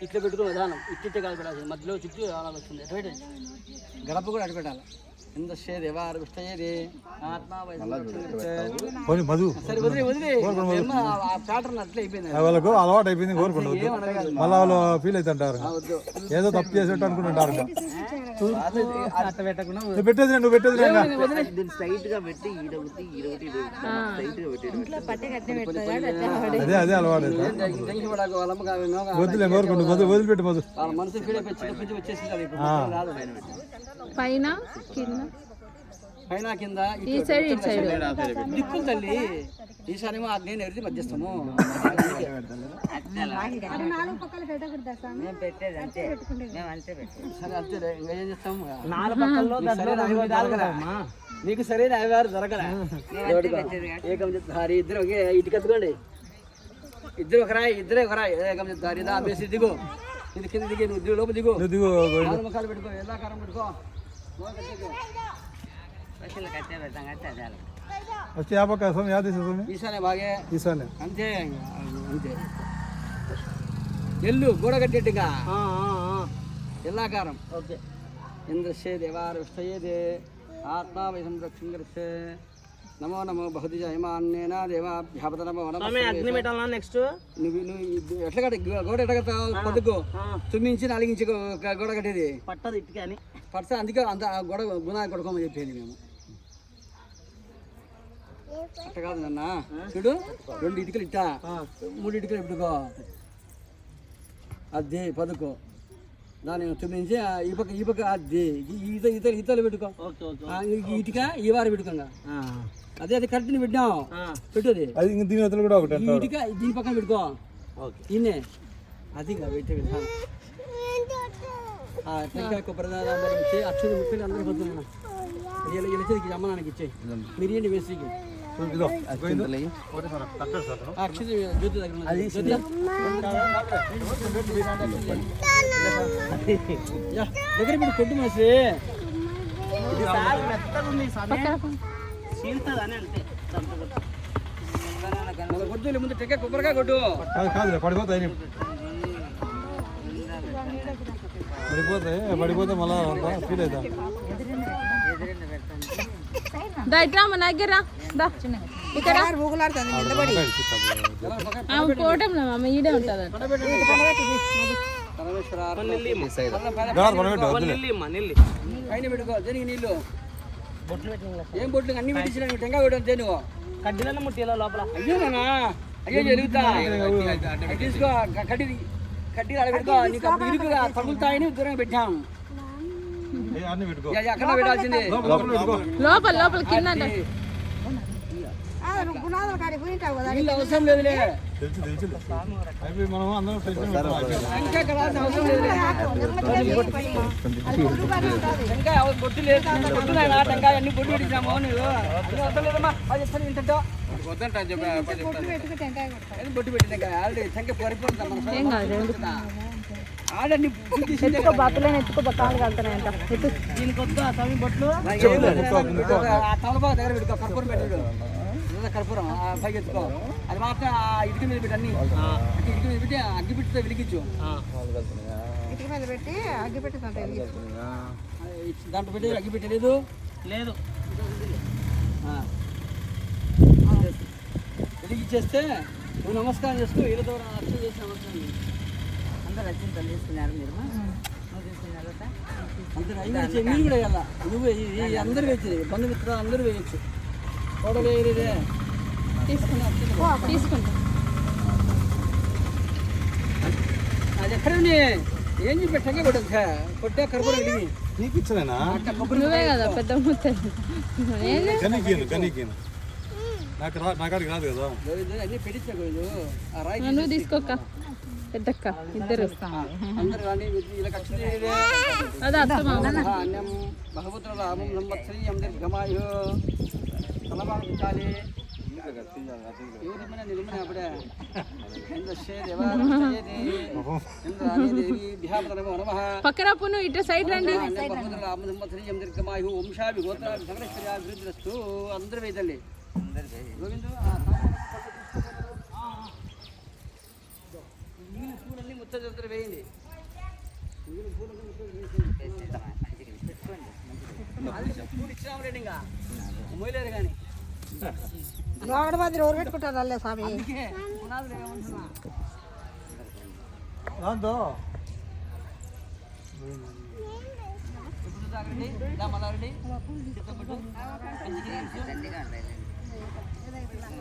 ఇట్లా పెట్టుకుని విధానం ఇట్టే కాదు పెట్టాలి, మధ్యలో చుట్టూ అలా వస్తుంది. ఎటు పెట్టాలి, గడప కూడా అటు పెట్టాలి. ఎంత దేవారు విష్టయేది ఆత్మ సరే వదిలే వదిలే ప్యాటర్న్ అట్లా అయిపోయింది, వాళ్ళకు అలవాటు అయిపోయింది. కోరుకుంటారు మళ్ళీ వాళ్ళు ఫీల్ అవుతుంటారు, ఏదో తప్పు చేసేట్టు అనుకుంటుంటారు. పెట్టేది నువ్వు పెట్టేది అదే అదే అలవాటు. వదిలే కోరుకుంటు వదిలిపెట్టి మధు మనసు వచ్చేసి పైన కింద పైన కింద ఈ సైడ్ ఈ సైడ్ దిక్కులు తల్లి. ఈసారేమో నేను ఎరిది మధ్యస్థము సరే అంతే ఇంకా ఏం చేస్తాము. నీకు సరైన అయ్యవారు దొరకరా, ఏకం చెప్తారు ఇద్దరు ఒకే ఇటుక ఎత్తుకోండి, ఇద్దరు ఒకరా ఇద్దరే ఒకరా ఏకం చెప్తారు. ఇదా బేసి దిగు, ఇది కింద దిగి నువ్వు లోపల దిగు, ముఖాలు పెట్టుకో, ఎల్లాకారం పెట్టుకో. ఈశానే బాగే ఈశానే అంతే అంతే. ఎల్లు గోడ కట్టేట్టుగా ఎల్లాకారం. ఓకే. ఇంద్రశ్చే దేవారు విష్టయేదే ఆత్మా వై సంరక్షణ నమో నమో బహుది జయమాన్యేన దేవాభ్యాపత నమో నమః. నెక్స్ట్ నువ్వు ఎట్లా కట్ట గోడ ఎట్లా కట్టావు? పొద్దుకు 9 నుంచి 4 ఇంచు గోడ కట్టేది పట్టదు ఇటుకే అని పడతా, అందుకే అంత గోడ గుణా కొడుకోమని చెప్పేది మేము. అట్ట కాదు నాన్న, చూడు 2 ఇటుకలు ఇట్టా 3 ఇటుకలు పెట్టుకో, అది పదుకో. దాని 9 నుంచి ఈ పక్క అది ఈతలు పెట్టుకో, ఇటుక ఈ వారు పెట్టుకోంగా. అదే అది కరెక్ట్ పెట్టాం పెట్టుది కూడా ఒకటి ఇటుక దీని పక్కన పెట్టుకో. ఇన్నే అది పెట్టే విధానం. టెంకాయ కొబ్బరి ఇచ్చే అక్షర 30 అందరికి వద్దున్నా గెలిచేది అమ్మ నాన్నకి ఇచ్చేయి. మిరియండి వేసికి అక్షర జ్యోతి దగ్గర దగ్గర మీరు కొట్టు మనిషి కొట్టు ముందు టెంకాయ కొబ్బరికాయ కొట్టు. పడిపోతాయి పడిపోతే మళ్ళా ఫీల్ అవుతా. ఇక్కడ పోవటం ఈడే ఉంటుంది. పైన పెట్టుకో దేనికి నీళ్ళు ఏం బొట్లు అన్ని పెట్టించిన టెంకాయ కొట్టాను దేనివో కడ్డీలన్నా ముట్టిలో లోపల. అయ్యోనా అయ్యో జరుగుతా తీసుకో కడ్డీ అలా పెట్టుకో. నీకు అప్పుడు ఇరుకుగా తగులుతాయని దూరంగా పెట్టాము. ఎక్కడ పెట్టాల్సింది లోపల లోపల కింద అవసరం లేదులే, మనం అందరం అవసరం లేదులే. టెంకాయ బొట్టు లేదు, టెంకాయ అన్ని బొట్టు పెట్టించాము. నువ్వు అవసరం లేదమ్మా, అది చెప్తాను ఏంటంటో బొట్టు పెట్టిన ఆల్రెడీ టెంకాయ పరిపోతుందా ఆడన్ని బట్టలు ఎత్తుకో బట్టాలు కలుతున్నాయంట. దీనికి వద్దు ఆ తమి బొట్లు తమలపాకు దగ్గర పెట్టుకో, కర్పూరం పెట్టాడు కర్పూరం పైకి ఎత్తుకో. అది మాత్రం ఆ ఇటుక మీద పెట్టి అన్ని ఇటుక మీద పెట్టి అగ్గిపెట్టితో వెలిగించు. ఇటుక మీద పెట్టి అగ్గిపెట్టి దాంట్లో పెట్టి అగ్గిపెట్టి లేదు లేదు వెలిగించేస్తే నువ్వు నమస్కారం చేసుకో. వీళ్ళ ద్వారా అర్చన చేసి నమస్కారం అందరూ రచింతలు తీసుకున్నారు. మీరు అందరూ మీరు కూడా వేయాల. నువ్వు అందరూ వేయచ్చు, బంధుమిత్రులు అందరూ వేయచ్చు. ఫోటో వేయలేదే తీసుకుంటా. అది ఎక్కడండి ఏం చెప్పి టెంకాయ కొట్టా కొట్టా కర్పూరం వెలిగి నీకు ఇచ్చలేనా? నువ్వే కదా పెద్ద నాకాడికి రాదు కదా. అన్ని పెట్టించా నువ్వు తీసుకోక్క పెద్దక్క ఇద్దరు అందరు కానీ ఇలా అదే అర్థమా అన్నం భగవతుల రామం సంవత్సరి అందరి గమాయో తలబాటు ఉంచాలి. ఎవరిమైనా నిలమని అప్పుడే పక్కన పును ఇటు సైడ్ రండి. వంశాభి గోత్రాభి సకలేశ్వర్యాభివృద్ధిరస్తు. అందరూ వేదండి గోవిందు. ముత్త వేయండి. పూలు ఇచ్చినాము రేటు ఇంకా మొయ్యలేరు కానీ లోగడ మాదిరి ఎవరు పెట్టుకుంటారు అల్లే స్వామి. అందుకే పునాదులు ఏమంటున్నా దాంతో ఇప్పుడు తాగండి మళ్ళీ చిత్తపట్టు